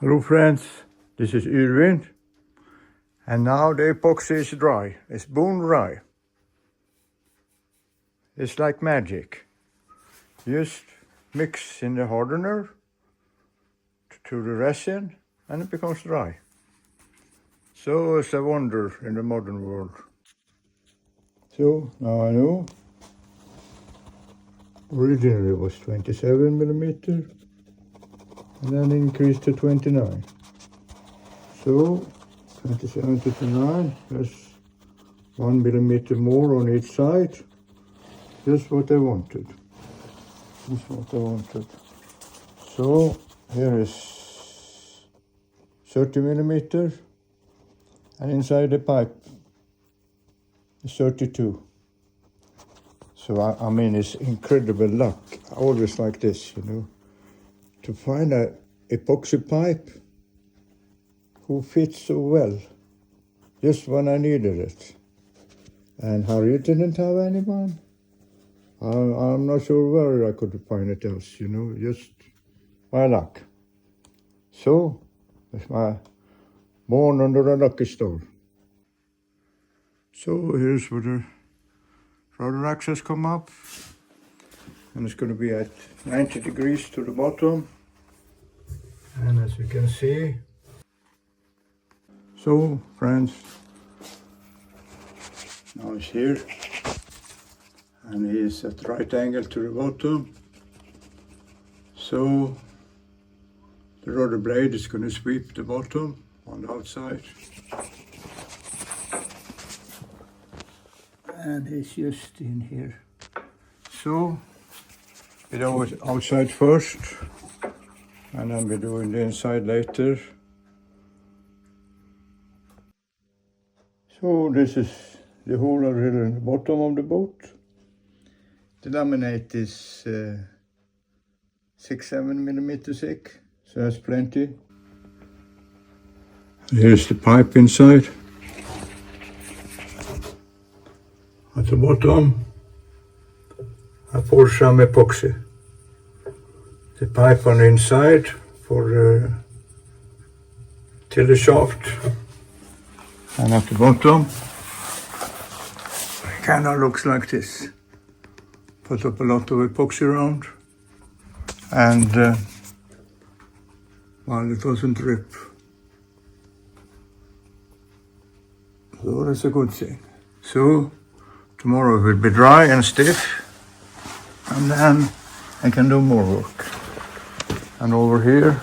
Hello friends, this is Yrvind, and now the epoxy is dry. It's bone dry. It's like magic. Just mix in the hardener to the resin and it becomes dry. So it's a wonder in the modern world. So now I know. Originally it was 27 millimeter and then increased to 29. So 27 to 29, that's 1 millimeter more on each side. Just what I wanted. Just what I wanted. So here is 30 millimeter and inside the pipe is 32. So I mean it's incredible luck. I always like this, you know, to find a epoxy pipe who fits so well just when I needed it. And Harry didn't have anyone. I'm not sure where I could find it else, you know, just my luck. So, it's my born under a lucky star. So here's where the rudder axis come up. And it's going to be at 90 degrees to the bottom. And as you can see. So, friends, now it's here. And he is at right angle to the bottom. So the rudder blade is going to sweep the bottom on the outside. And he's just in here. So we do it outside first and then we're doing the inside later. So this is the hole here in the bottom of the boat. The laminate is 6-7 millimeter thick, so that's plenty. Here's the pipe inside. At the bottom, I pour some epoxy. The pipe on the inside for the tiller shaft. And at the bottom, it kind of looks like this. Put up a lot of epoxy around. And well, it doesn't rip. So that's a good thing. So tomorrow it will be dry and stiff, and then I can do more work. And over here,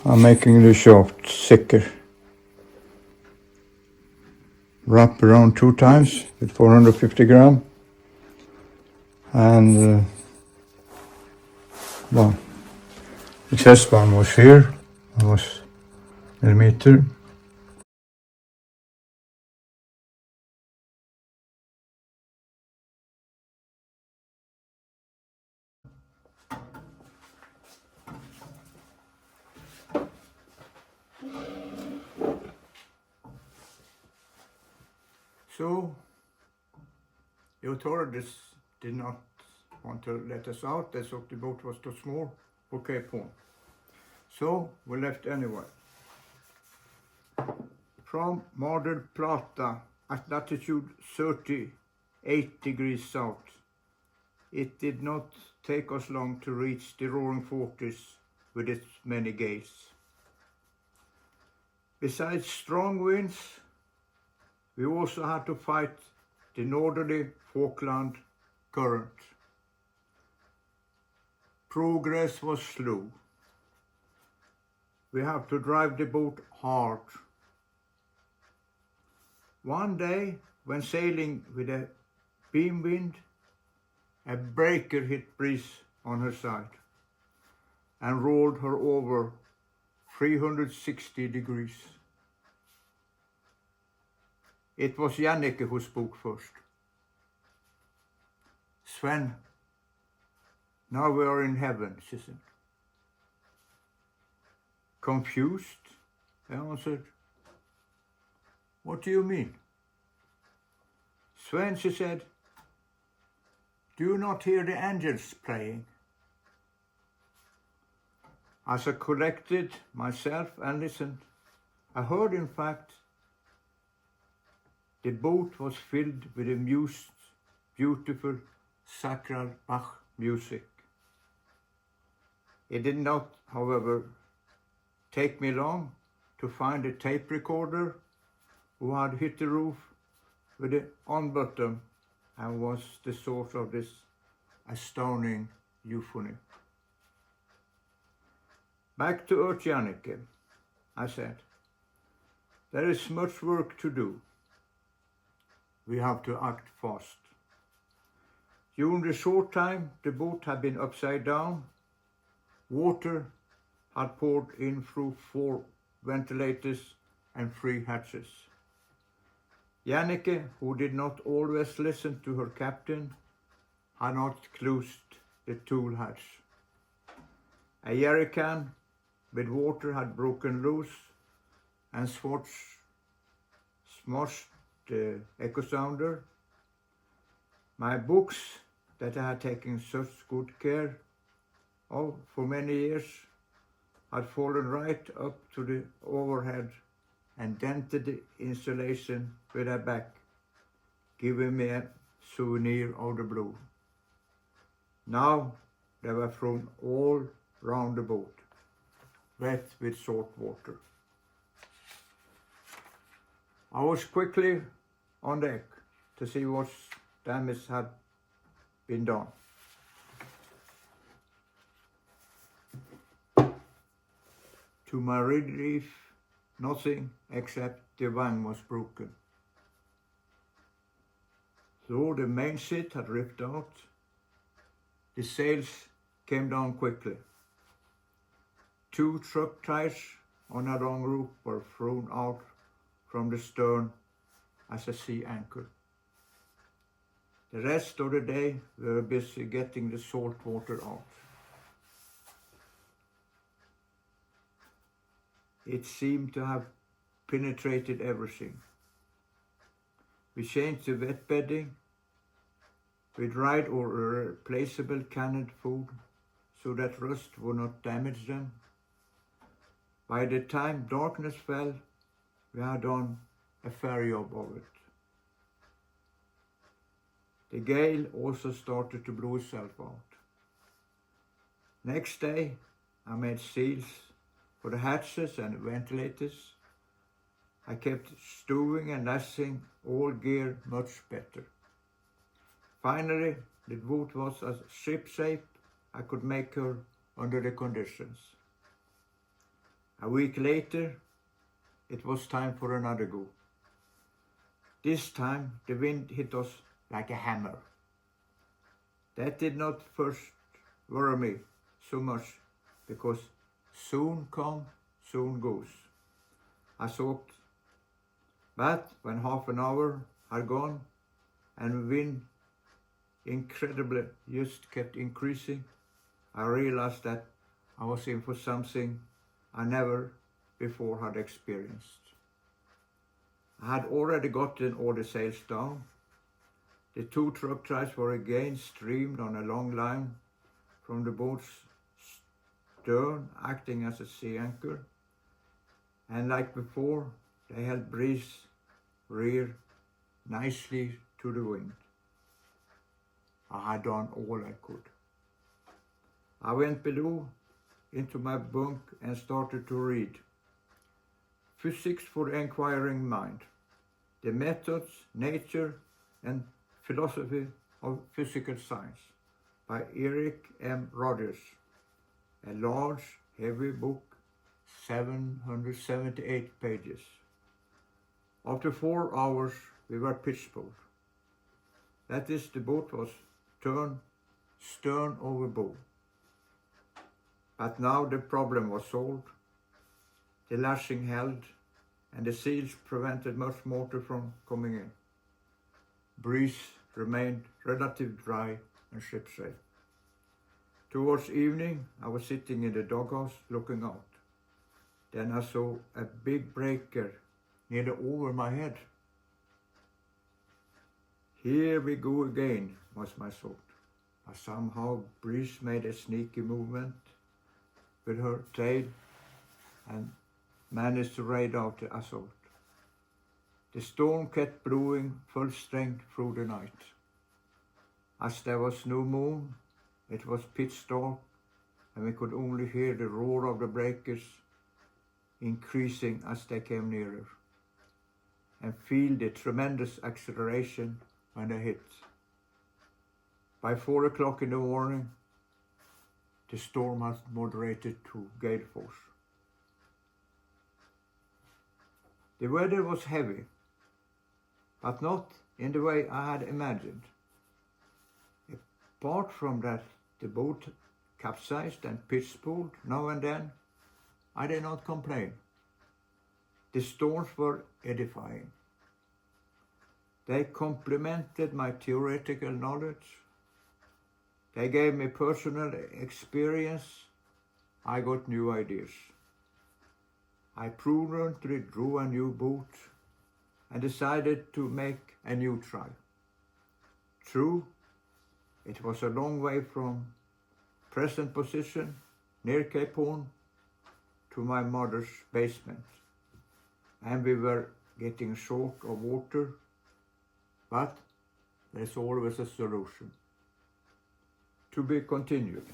I'm making the shaft thicker. Wrap around 2 times with 450 gram. And well, the chest one was here, it was millimeter. So the authorities did not want to let us out. They thought the boat was too small for Cape Leeuwin. So we left anyway. From Mar del Plata at latitude 38 degrees south. It did not take us long to reach the roaring 40s with its many gales. Besides strong winds, we also had to fight the northerly Falkland current. Progress was slow. We have to drive the boat hard. One day, when sailing with a beam wind, a breaker hit breeze on her side and rolled her over 360 degrees. It was Jannike who spoke first. Sven, now we are in heaven, she said. Confused, I answered. What do you mean? Sven, she said, do you not hear the angels playing? As I collected myself and listened, I heard, in fact, the boat was filled with amused, beautiful sacral Bach music. It did not, however, take me long to find a tape recorder who had hit the roof with the on button and was the source of this astounding euphony. Back to Earth, Jannike, I said. There is much work to do. We have to act fast. During the short time the boat had been upside down, water had poured in through 4 ventilators and 3 hatches. Jannike, who did not always listen to her captain, had not closed the tool hatch. A jerry can with water had broken loose and smashed the echo sounder. My books that I had taken such good care of for many years had fallen right up to the overhead and dented the insulation with their back, giving me a souvenir of the blue. Now they were thrown all round the boat, wet with salt water. I was quickly on deck to see what damage had been done. To my relief, nothing except the wing was broken. Though the main sheet had ripped out, the sails came down quickly. 2 truck ties on a long rope were thrown out from the stern as a sea anchor. The rest of the day we were busy getting the salt water out. It seemed to have penetrated everything. We changed the wet bedding. We dried or replaceable canned food so that rust would not damage them. By the time darkness fell, we had done a fair job of it. The gale also started to blow itself out. Next day, I made seals for the hatches and ventilators. I kept stowing and lashing all gear much better. Finally, the boat was as ship-shape I could make her under the conditions. A week later, it was time for another go. This time, the wind hit us like a hammer. That did not first worry me so much because soon come, soon goes, I thought. But when half an hour had gone and wind incredibly just kept increasing, I realized that I was in for something I never before had experienced. I had already gotten all the sails down. The 2 truck ties were again streamed on a long line from the boat's stern, acting as a sea anchor, and like before, they held breeze rear nicely to the wind. I had done all I could. I went below into my bunk and started to read Physics for the Inquiring Mind, The Methods, Nature, and Philosophy of Physical Science by Eric M. Rudder, a large, heavy book, 778 pages. After 4 hours, we were pitchpole. That is, the boat was turned stern over bow. But now the problem was solved. The lashing held, and the seals prevented much water from coming in. Breeze remained relatively dry and shipshape. Towards evening, I was sitting in the doghouse looking out. Then I saw a big breaker nearly over my head. Here we go again, was my thought. But somehow breeze made a sneaky movement, with her tail and managed to ride out the assault. The storm kept brewing full strength through the night. As there was no moon, it was pitch dark, and we could only hear the roar of the breakers increasing as they came nearer, and feel the tremendous acceleration when they hit. By 4 o'clock in the morning, the storm had moderated to gale force. The weather was heavy, but not in the way I had imagined. Apart from that, the boat capsized and pitchpoled now and then, I did not complain. The storms were edifying. They complemented my theoretical knowledge. They gave me personal experience. I got new ideas. I prudently drew a new boat and decided to make a new try. True, it was a long way from present position near Cape Leeuwin to my mother's basement, and we were getting short of water, but there's always a solution. To be continued.